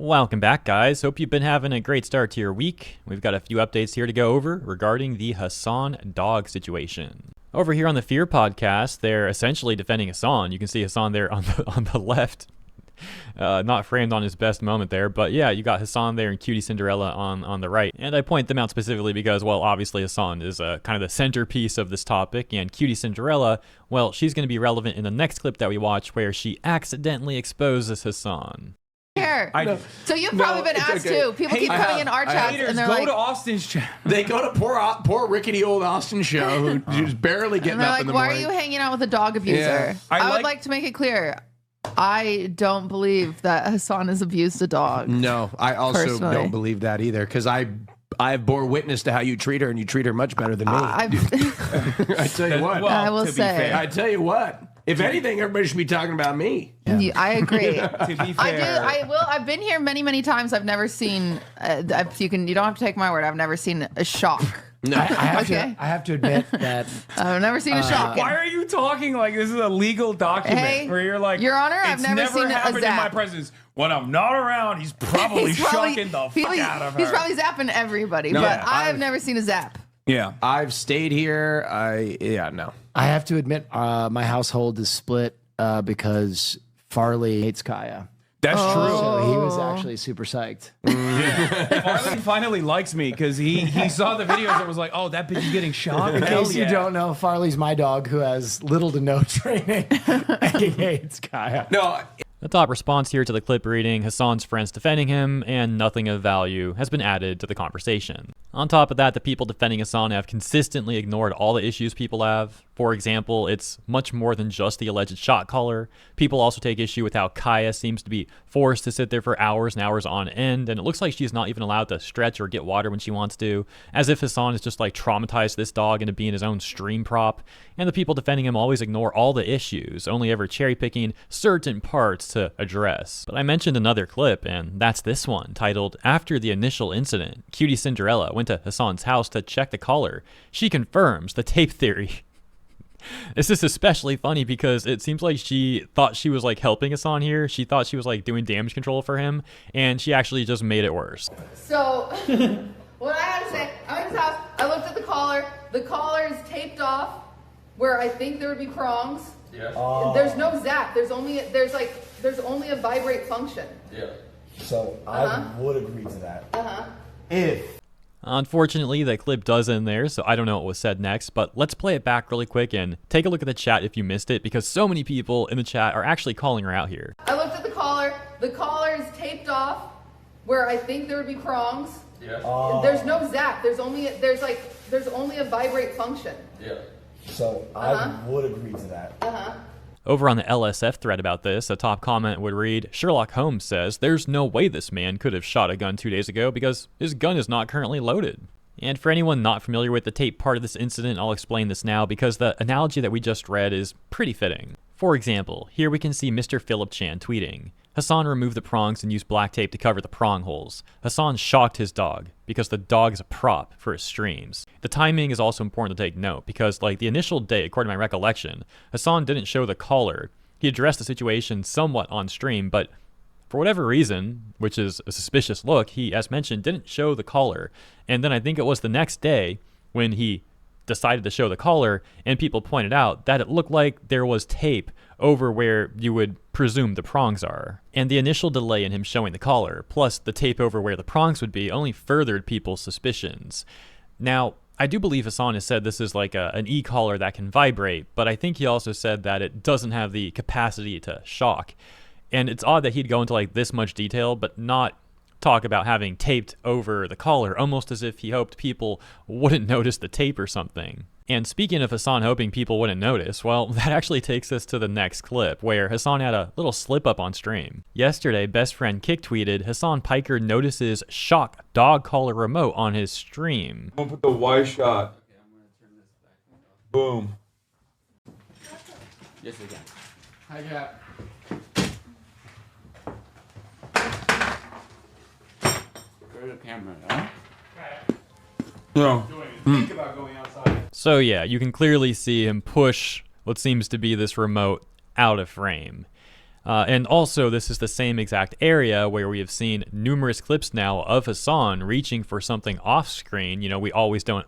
Welcome back, guys. Hope you've been having a great start to your week. We've got a few updates here to go over regarding the Hasan dog situation. Over here on the Fear podcast, they're essentially defending Hasan. You can see Hasan there on the left. Not framed on his best moment there, but yeah, you got Hasan there and QTCinderella on the right. And I point them out specifically because, well, obviously Hasan is kind of the centerpiece of this topic, and QTCinderella, well, she's going to be relevant in the next clip that we watch where she accidentally exposes Hasan. So you've probably been asked too. People keep coming in our chats and they're like, go to Austin's chat. They go to poor rickety old Austin show who's barely getting up in the why morning. are you hanging out with a dog abuser? Yeah. I would like to make it clear. I don't believe that Hasan has abused a dog. No, I also personally don't believe that either because I bore witness to how you treat her, and you treat her much better than me. I tell you what. Well, I will say. I tell you what. If anything, everybody should be talking about me. Yeah. I agree. To be fair, I will. I've been here many times. I've never seen. You don't have to take my word. I've never seen a shock. No, I have to admit that I've never seen a shock. why are you talking like this is a legal document Hey, where you're like, Your Honor, I've it's never seen a happened in zap. my presence. When I'm not around, he's probably shocking the fuck out of her. He's probably zapping everybody, No, but I've never seen a zap. Yeah. I've stayed here. No. I have to admit my household is split because Farley hates Kaya. That's true. So he was actually super psyched. Farley finally likes me because he saw the videos and was like, oh, that bitch is getting shot. In case you don't know, Farley's my dog who has little to no training and he hates Kaya. No. The top response here to the clip reading, Hasan's friends defending him, and nothing of value has been added to the conversation. On top of that, the people defending Hasan have consistently ignored all the issues people have. For example, it's much more than just the alleged shot caller. People also take issue with how Kaya seems to be forced to sit there for hours and hours on end, and it looks like she's not even allowed to stretch or get water when she wants to, as if Hasan has just like traumatized this dog into being his own stream prop. And the people defending him always ignore all the issues, only ever cherry picking certain parts to address. But I mentioned another clip, and that's this one, titled, "After the Initial Incident, QTCinderella went to Hasan's house to check the collar. She confirms the tape theory." This is especially funny because it seems like she thought she was like helping Hasan here. She thought she was like doing damage control for him, and she actually just made it worse. So, what I had to say, I'm in his house, I looked at the collar. The collar is taped off where I think there would be prongs. Yeah. There's no zap. There's only a vibrate function. Yeah. So I would agree to that. If Unfortunately, the clip does end there, so I don't know what was said next, but let's play it back really quick and take a look at the chat if you missed it, because so many people in the chat are actually calling her out here. I looked at the collar. The collar is taped off where I think there would be prongs. Yeah. There's no zap. There's only a vibrate function. Yeah. so, I would agree to that. Over on the LSF thread about this, a top comment would read, "Sherlock Holmes says there's no way this man could have shot a gun 2 days ago because his gun is not currently loaded." And for anyone not familiar with the tape part of this incident, I'll explain this now because the analogy that we just read is pretty fitting. For example, here we can see Mr. Philip Chan tweeting, "Hasan removed the prongs and used black tape to cover the prong holes. Hasan shocked his dog because the dog is a prop for his streams." The timing is also important to take note because, like, the initial day, according to my recollection, Hasan didn't show the collar. He addressed the situation somewhat on stream, but for whatever reason, which is a suspicious look, he, as mentioned, didn't show the collar. And then I think it was the next day when he decided to show the collar, and people pointed out that it looked like there was tape over where you would presume the prongs are. And the initial delay in him showing the collar, plus the tape over where the prongs would be, only furthered people's suspicions. Now, I do believe Hasan has said this is like an e-collar that can vibrate, but I think he also said that it doesn't have the capacity to shock. And it's odd that he'd go into like this much detail, but not talk about having taped over the collar, almost as if he hoped people wouldn't notice the tape or something. And speaking of Hasan hoping people wouldn't notice, well, that actually takes us to the next clip, where Hasan had a little slip up on stream. Yesterday, best friend Kick tweeted, "Hasan Piker notices shock dog collar remote on his stream." I'm gonna put the Y shot. Okay, I'm gonna turn this back. Boom. Yes, again. Hi, Jack. Go to the camera, huh? No. Think about going outside. So yeah, you can clearly see him push what seems to be this remote out of frame. And also, this is the same exact area where we have seen numerous clips now of Hasan reaching for something off screen. You know, we don't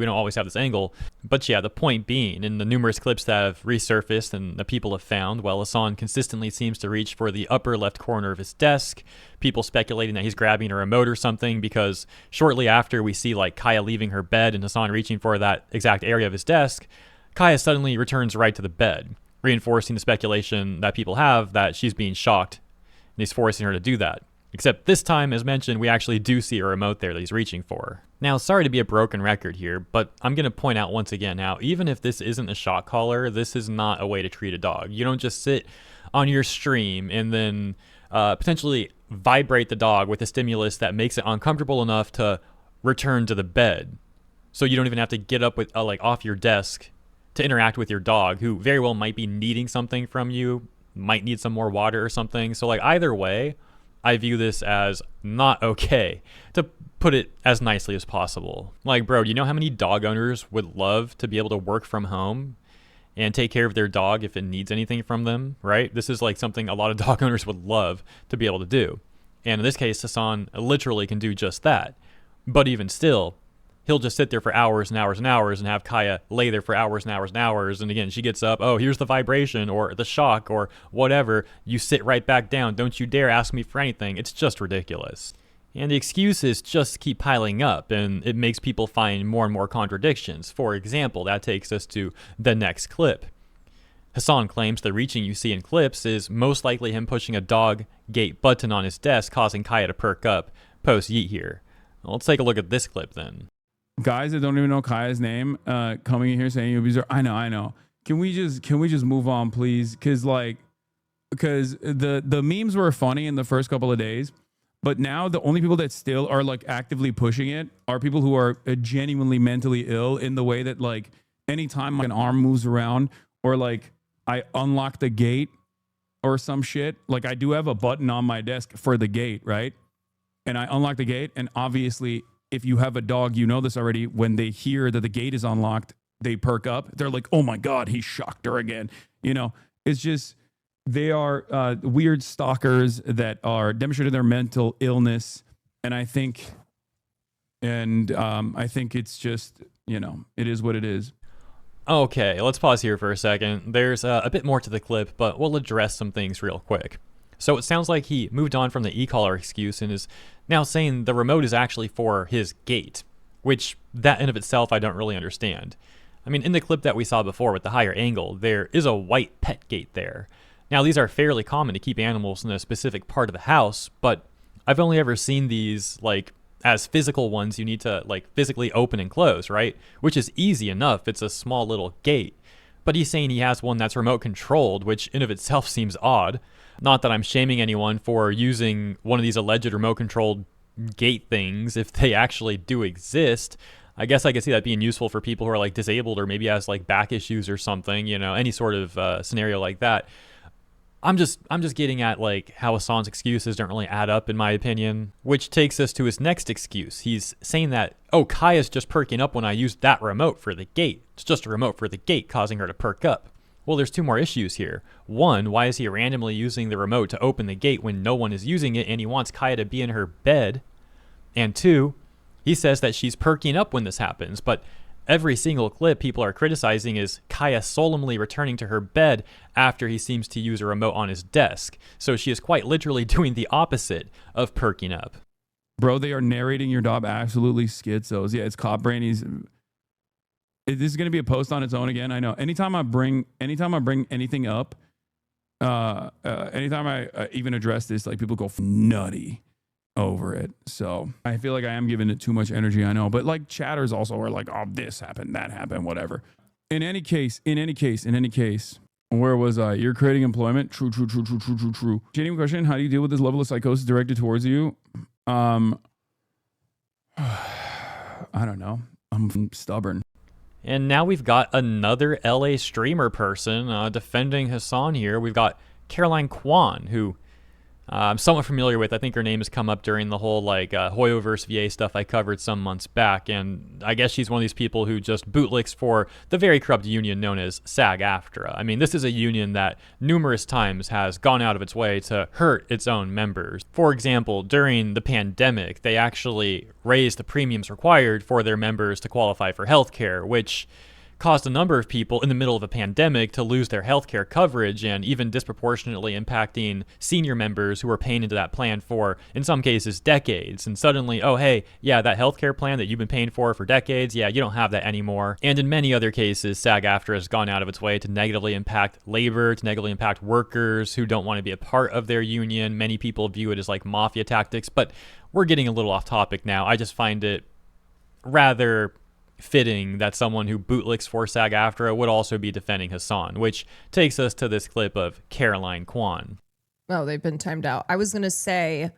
always have this angle. But yeah, the point being, in the numerous clips that have resurfaced and the people have found, well, Hasan consistently seems to reach for the upper left corner of his desk. People speculating that he's grabbing a remote or something, because shortly after we see like Kaya leaving her bed and Hasan reaching for that exact area of his desk, Kaya suddenly returns right to the bed, reinforcing the speculation that people have that she's being shocked and he's forcing her to do that. Except this time, as mentioned, we actually do see a remote there that he's reaching for. Now, sorry to be a broken record here, but I'm going to point out once again how even if this isn't a shot caller, this is not a way to treat a dog. You don't just sit on your stream and then potentially vibrate the dog with a stimulus that makes it uncomfortable enough to return to the bed. So you don't even have to get up with like off your desk to interact with your dog, who very well might be needing something from you, might need some more water or something. So like either way, I view this as not okay, to put it as nicely as possible. Like, bro, do you know how many dog owners would love to be able to work from home and take care of their dog if it needs anything from them, right? This is like something a lot of dog owners would love to be able to do. And in this case, Hasan literally can do just that. But even still, he'll just sit there for hours and hours and hours and have Kaya lay there for hours and hours and hours. And again, she gets up, oh, here's the vibration or the shock or whatever. You sit right back down. Don't you dare ask me for anything. It's just ridiculous. And the excuses just keep piling up, and it makes people find more and more contradictions. For example, that takes us to the next clip. Hasan claims the reaching you see in clips is most likely him pushing a dog gate button on his desk, causing Kaya to perk up post yeet here. Well, let's take a look at this clip then. Guys that don't even know Kaya's name coming in here saying abuser. I know. Can we just move on, please? Because the memes were funny in the first couple of days, but now the only people that still are like actively pushing it are people who are genuinely mentally ill, in the way that like anytime an arm moves around or like I unlock the gate or some shit, like I do have a button on my desk for the gate, right? And I unlock the gate, and obviously, if you have a dog, you know this already, when they hear that the gate is unlocked, they perk up. They're like, oh my God, he shocked her again. You know, it's just, they are weird stalkers that are demonstrating their mental illness. And I think it's just, you know, it is what it is. Okay, let's pause here for a second. There's a bit more to the clip, but we'll address some things real quick. So it sounds like he moved on from the e-collar excuse and is now saying the remote is actually for his gate, which that in of itself I don't really understand. I mean, in the clip that we saw before with the higher angle, there is a white pet gate there. Now, these are fairly common to keep animals in a specific part of the house, but I've only ever seen these like as physical ones you need to like physically open and close, right? Which is easy enough. It's a small little gate. But he's saying he has one that's remote controlled, which in of itself seems odd. Not that I'm shaming anyone for using one of these alleged remote controlled gate things if they actually do exist. I guess I could see that being useful for people who are like disabled or maybe has like back issues or something, you know, any sort of scenario like that. I'm just getting at like how Hasan's excuses don't really add up in my opinion, which takes us to his next excuse. He's saying that, oh, Kaya's just perking up when I used that remote for the gate. It's just a remote for the gate causing her to perk up. Well, there's two more issues here. One, why is he randomly using the remote to open the gate when no one is using it and he wants Kaya to be in her bed? And two, he says that she's perking up when this happens, but every single clip people are criticizing is Kaya solemnly returning to her bed after he seems to use a remote on his desk. So she is quite literally doing the opposite of perking up. Bro, they are narrating your dog absolutely schizos. Yeah, it's cop brain. This is going to be a post on its own again. I know. Anytime I bring anything up, anytime I even address this, like people go nutty over it. So I feel like I am giving it too much energy. I know, but like chatters also are like, oh, this happened, that happened, whatever. In any case, where was I? You're creating employment. True. Genuine question. How do you deal with this level of psychosis directed towards you? I don't know. I'm stubborn. And now we've got another LA streamer person defending Hasan here. We've got Caroline Kwan, who I'm somewhat familiar with. I think her name has come up during the whole like Hoyo versus VA stuff I covered some months back, and I guess she's one of these people who just bootlicks for the very corrupt union known as SAG-AFTRA. I mean, this is a union that numerous times has gone out of its way to hurt its own members. For example, during the pandemic, they actually raised the premiums required for their members to qualify for health care, which caused a number of people in the middle of a pandemic to lose their healthcare coverage, and even disproportionately impacting senior members who were paying into that plan for, in some cases, decades. And suddenly, oh, hey, yeah, that healthcare plan that you've been paying for decades, yeah, you don't have that anymore. And in many other cases, SAG-AFTRA has gone out of its way to negatively impact labor, to negatively impact workers who don't want to be a part of their union. Many people view it as like mafia tactics, but we're getting a little off topic now. I just find it rather fitting that someone who bootlicks for SAG-AFTRA would also be defending Hasan, which takes us to this clip of Caroline Kwan. Oh, they've been timed out. I was going to say,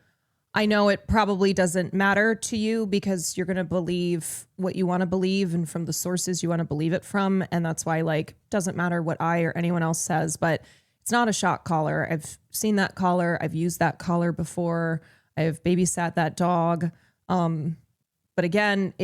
I know it probably doesn't matter to you because you're going to believe what you want to believe and from the sources you want to believe it from. And that's why, like, doesn't matter what I or anyone else says, but it's not a shock collar. I've seen that collar. I've used that collar before. I've babysat that dog. But again,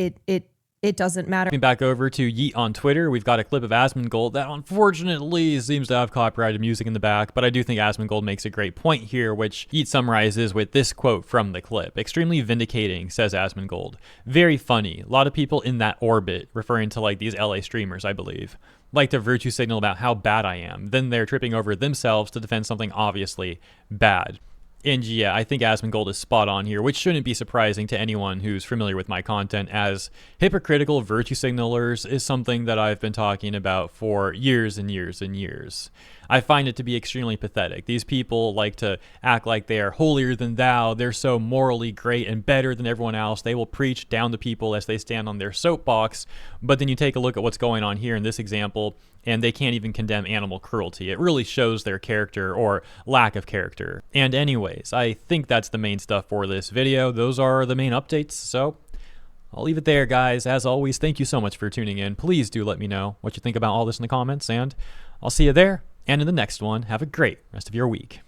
it doesn't matter. Back over to Yeet on Twitter, we've got a clip of Asmongold that unfortunately seems to have copyrighted music in the back, but I do think Asmongold makes a great point here, which Yeet summarizes with this quote from the clip. Extremely vindicating, says Asmongold. Very funny. A lot of people in that orbit, referring to like these LA streamers, I believe, like to virtue signal about how bad I am. Then they're tripping over themselves to defend something obviously bad. And yeah, I think Asmongold is spot on here, which shouldn't be surprising to anyone who's familiar with my content, as hypocritical virtue signalers is something that I've been talking about for years and years and years. I find it to be extremely pathetic. These people like to act like they are holier than thou. They're so morally great and better than everyone else. They will preach down to people as they stand on their soapbox. But then you take a look at what's going on here in this example, and they can't even condemn animal cruelty. It really shows their character or lack of character. And anyways, I think that's the main stuff for this video. Those are the main updates, so I'll leave it there, guys. As always, thank you so much for tuning in. Please do let me know what you think about all this in the comments, and I'll see you there. And in the next one, have a great rest of your week.